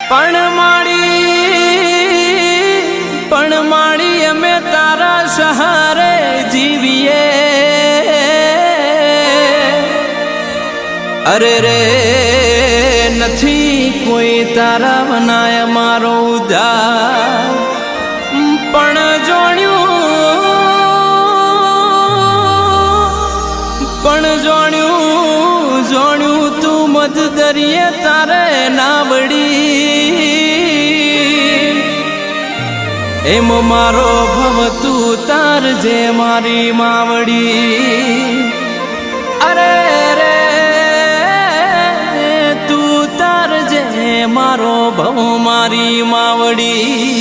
પણ માડી અમે તારા સહારે જીવીએ અરે રે નથી કોઈ તારા મનાય મારો ઉધાર પણ જોણ્યું તું મધ દરિયે તારે ના વળી એમ મારો ભવ તું તાર જે મારી માવડી અરે રે તું તાર જે મારો ભવ મારી માવડી